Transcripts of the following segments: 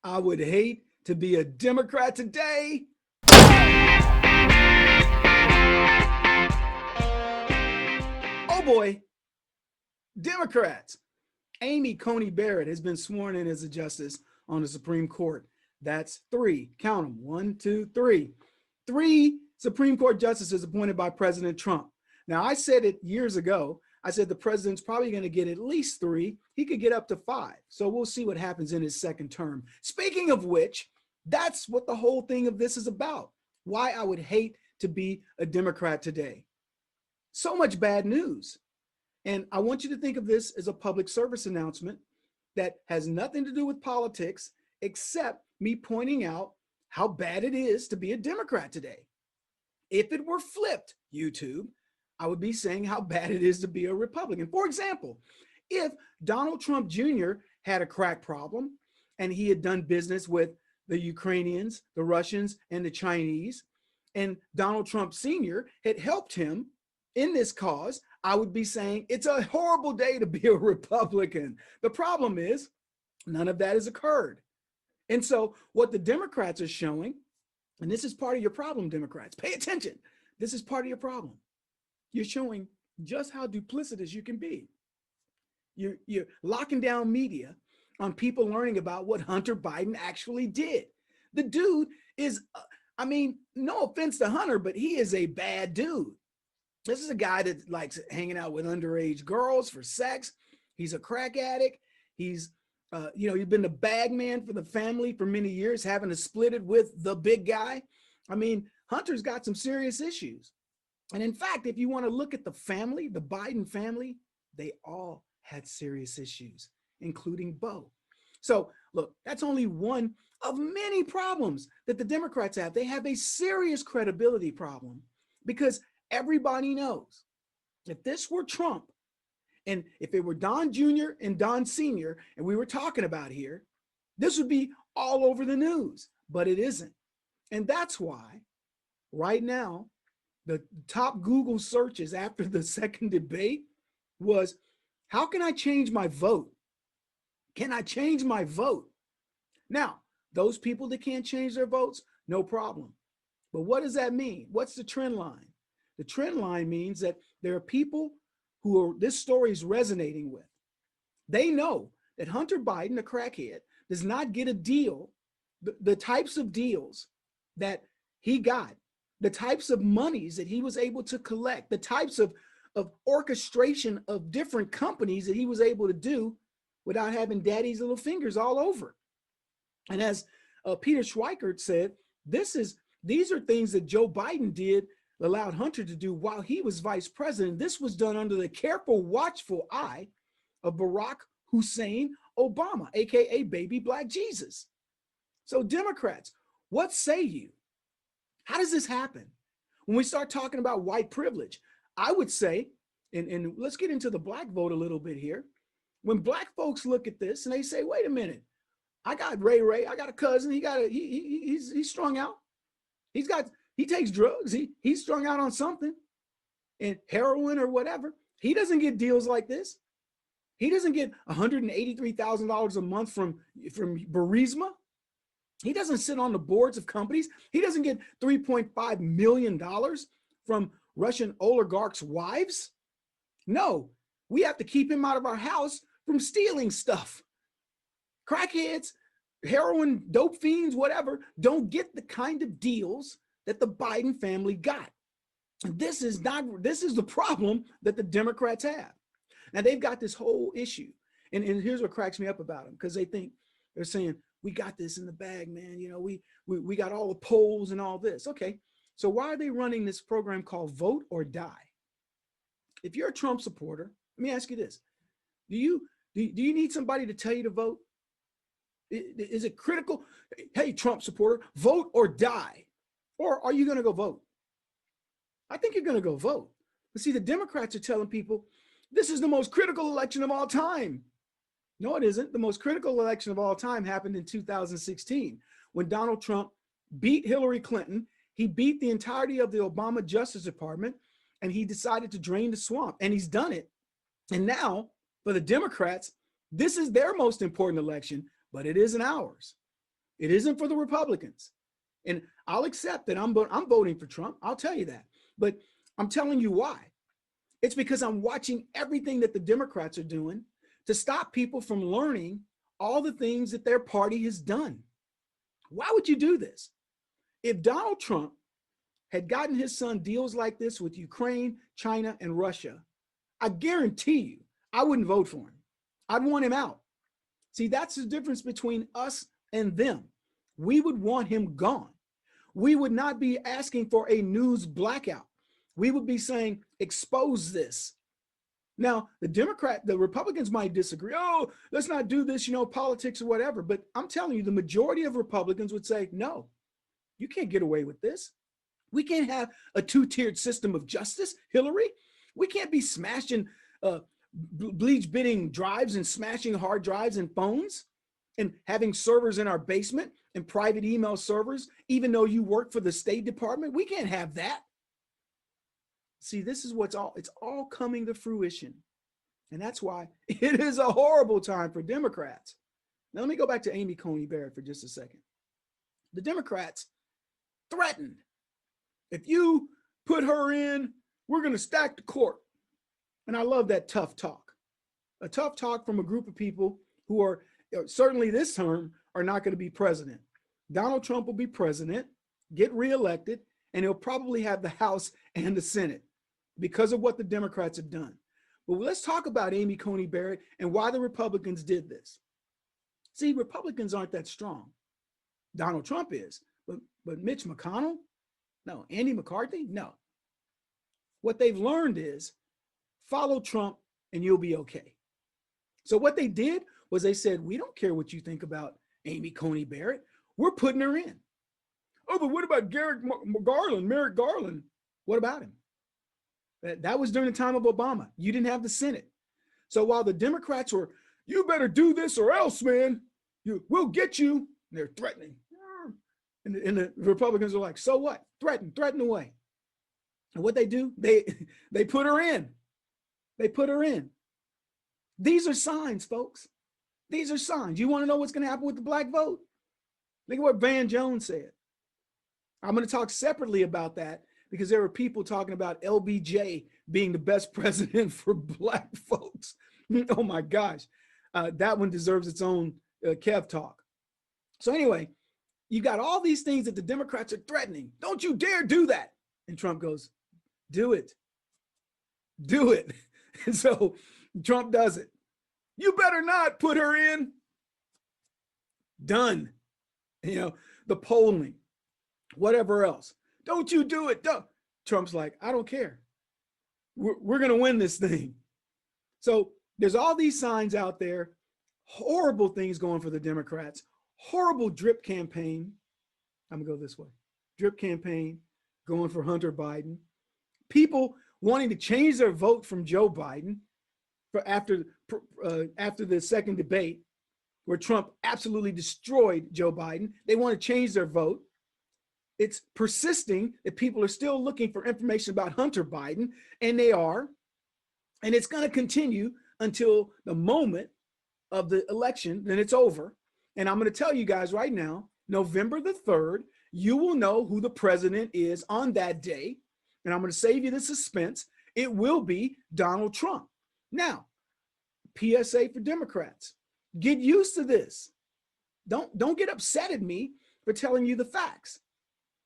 I would hate to be a Democrat today. Oh boy, Democrats. Amy Coney Barrett has been sworn in as a justice on the Supreme Court. That's three. Count them. One, two, three. Three Supreme Court justices appointed by President Trump. Now, I said it years ago. I said the president's probably going to get at least three. He could get up to five. So we'll see what happens in his second term. Speaking of which, that's what the whole thing of this is about. Why I would hate to be a Democrat today. So much bad news. And I want you to think of this as a public service announcement that has nothing to do with politics, except me pointing out how bad it is to be a Democrat today. If it were flipped, YouTube, I would be saying how bad it is to be a Republican. For example, if Donald Trump Jr. had a crack problem and he had done business with the Ukrainians, the Russians, and the Chinese, and Donald Trump Sr. had helped him in this cause, I would be saying it's a horrible day to be a Republican. The problem is none of that has occurred. And so what the Democrats are showing, and this is part of your problem, Democrats, pay attention. This is part of your problem. You're showing just how duplicitous you can be. You're locking down media on people learning about what Hunter Biden actually did. The dude is, no offense to Hunter, but he is a bad dude. This is a guy that likes hanging out with underage girls for sex. He's a crack addict. He's been the bag man for the family for many years, having to split it with the big guy. Hunter's got some serious issues. And in fact, if you want to look at the family, the Biden family, they all had serious issues, including Beau. So look, that's only one of many problems that the Democrats have. They have a serious credibility problem because everybody knows if this were Trump and if it were Don Jr. and Don Sr. and we were talking about here, this would be all over the news, but it isn't. And that's why right now, the top Google searches after the second debate was, how can I change my vote? Can I change my vote? Now, those people that can't change their votes, no problem. But what does that mean? What's the trend line? The trend line means that there are people who this story is resonating with. They know that Hunter Biden, the crackhead, does not get a deal, the types of deals that he got, the types of monies that he was able to collect, the types of orchestration of different companies that he was able to do without having daddy's little fingers all over. And as Peter Schweikert said, these are things that Joe Biden did, allowed Hunter to do while he was vice president. This was done under the careful, watchful eye of Barack Hussein Obama, aka Baby Black Jesus. So Democrats, what say you? How does this happen? When we start talking about white privilege, I would say, and let's get into the black vote a little bit here. When black folks look at this and they say, wait a minute, I got Ray, I got a cousin, he's strung out. He takes drugs, he's strung out on something, and heroin or whatever. He doesn't get deals like this. He doesn't get $183,000 a month from Burisma. He doesn't sit on the boards of companies. He doesn't get $3.5 million from Russian oligarchs' wives. No, we have to keep him out of our house from stealing stuff. Crackheads, heroin, dope fiends, whatever, don't get the kind of deals that the Biden family got. And this is the problem that the Democrats have. Now they've got this whole issue. And here's what cracks me up about them, because they're saying, we got this in the bag, man. We got all the polls and all this. Okay, so why are they running this program called Vote or Die? If you're a Trump supporter, let me ask you this. Do you need somebody to tell you to vote? Is it critical? Hey, Trump supporter, vote or die. Or are you going to go vote? I think you're going to go vote. But see, the Democrats are telling people, this is the most critical election of all time. No, it isn't. The most critical election of all time happened in 2016 when Donald Trump beat Hillary Clinton. He beat the entirety of the Obama Justice Department, and he decided to drain the swamp, and he's done it. And now, for the Democrats, this is their most important election, but it isn't ours. It isn't for the Republicans. And I'll accept that I'm voting for Trump. I'll tell you that. But I'm telling you why. It's because I'm watching everything that the Democrats are doing to stop people from learning all the things that their party has done. Why would you do this? If Donald Trump had gotten his son deals like this with Ukraine, China, and Russia, I guarantee you, I wouldn't vote for him. I'd want him out. See, that's the difference between us and them. We would want him gone. We would not be asking for a news blackout. We would be saying, expose this. Now, the Republicans might disagree. Oh, let's not do this, politics or whatever. But I'm telling you, the majority of Republicans would say, no, you can't get away with this. We can't have a two-tiered system of justice, Hillary. We can't be smashing bleach bidding drives and smashing hard drives and phones and having servers in our basement and private email servers, even though you work for the State Department. We can't have that. See, this is it's all coming to fruition. And that's why it is a horrible time for Democrats. Now, let me go back to Amy Coney Barrett for just a second. The Democrats threatened, if you put her in, we're going to stack the court. And I love that tough talk. A tough talk from a group of people who are certainly this term are not going to be president. Donald Trump will be president, get reelected, and he'll probably have the House and the Senate because of what the Democrats have done. But let's talk about Amy Coney Barrett and why the Republicans did this. See, Republicans aren't that strong. Donald Trump is, but Mitch McConnell? No. Andy McCarthy? No. What they've learned is follow Trump and you'll be okay. So what they did was they said, we don't care what you think about Amy Coney Barrett. We're putting her in. Oh, but what about Merrick Garland? What about him? That was during the time of Obama. You didn't have the Senate. So while the Democrats were, you better do this or else, man, we'll get you. And they're threatening. And the Republicans are like, so what? Threaten away. And what they do, they put her in. They put her in. These are signs, folks. These are signs. You want to know what's going to happen with the black vote? Look at what Van Jones said. I'm going to talk separately about that because there were people talking about LBJ being the best president for black folks. Oh my gosh. That one deserves its own KEV talk. So anyway, you got all these things that the Democrats are threatening. Don't you dare do that. And Trump goes, do it. Do it. And so Trump does it. You better not put her in. Done. The polling, whatever else. Don't you do it. Don't. Trump's like, I don't care. We're going to win this thing. So there's all these signs out there, horrible things going for the Democrats, horrible drip campaign. I'm going to go this way. Drip campaign going for Hunter Biden. People wanting to change their vote from Joe Biden for after the second debate where Trump absolutely destroyed Joe Biden. They want to change their vote. It's persisting that people are still looking for information about Hunter Biden, and they are. And it's going to continue until the moment of the election, then it's over. And I'm going to tell you guys right now, November the 3rd, you will know who the president is on that day. And I'm going to save you the suspense. It will be Donald Trump. Now, PSA for Democrats, get used to this. Don't get upset at me for telling you the facts.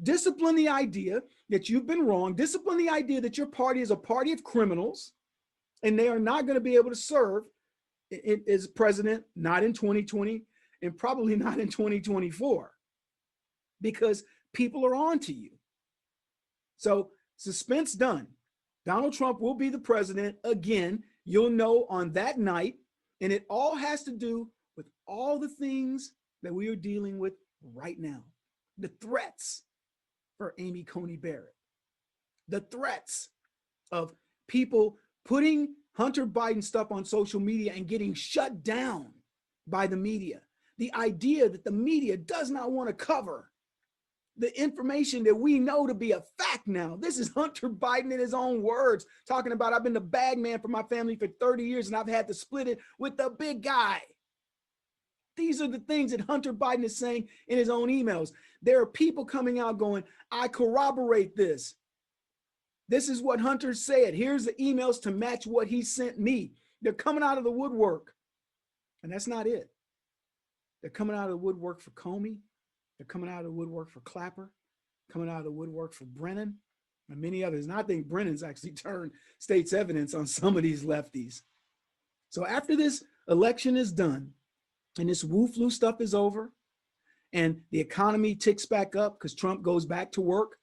Discipline the idea that you've been wrong. Discipline the idea that your party is a party of criminals and they are not going to be able to serve as president, not in 2020 and probably not in 2024 because people are on to you. So suspense done. Donald Trump will be the president again. You'll know on that night. And it all has to do with all the things that we are dealing with right now. The threats for Amy Coney Barrett. The threats of people putting Hunter Biden stuff on social media and getting shut down by the media. The idea that the media does not want to cover the information that we know to be a fact now. This is Hunter Biden in his own words, talking about, I've been the bag man for my family for 30 years and I've had to split it with the big guy. These are the things that Hunter Biden is saying in his own emails. There are people coming out going, I corroborate this. This is what Hunter said. Here's the emails to match what he sent me. They're coming out of the woodwork. And that's not it. They're coming out of the woodwork for Comey. They're coming out of the woodwork for Clapper, coming out of the woodwork for Brennan, and many others. And I think Brennan's actually turned state's evidence on some of these lefties. So after this election is done and this woo-flu stuff is over and the economy ticks back up because Trump goes back to work,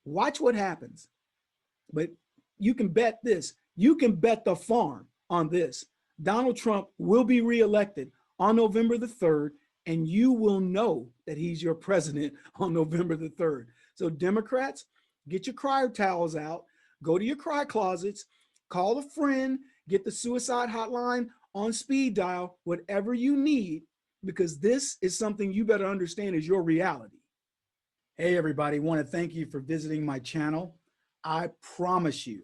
watch what happens. But you can bet this. You can bet the farm on this. Donald Trump will be reelected on November the 3rd, and you will know that he's your president on November the 3rd. So Democrats, get your cry towels out, go to your cry closets, call a friend, get the suicide hotline on speed dial, whatever you need, because this is something you better understand is your reality. Hey, everybody, want to thank you for visiting my channel. I promise you,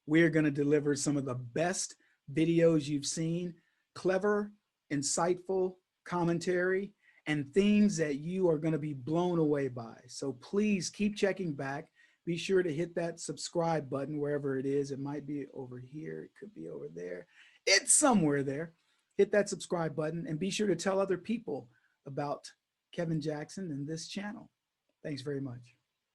we're going to deliver some of the best videos you've seen, clever, insightful commentary, and things that you are going to be blown away by. So please keep checking back. Be sure to hit that subscribe button wherever it is. It might be over here. It could be over there. It's somewhere there. Hit that subscribe button and be sure to tell other people about Kevin Jackson and this channel. Thanks very much.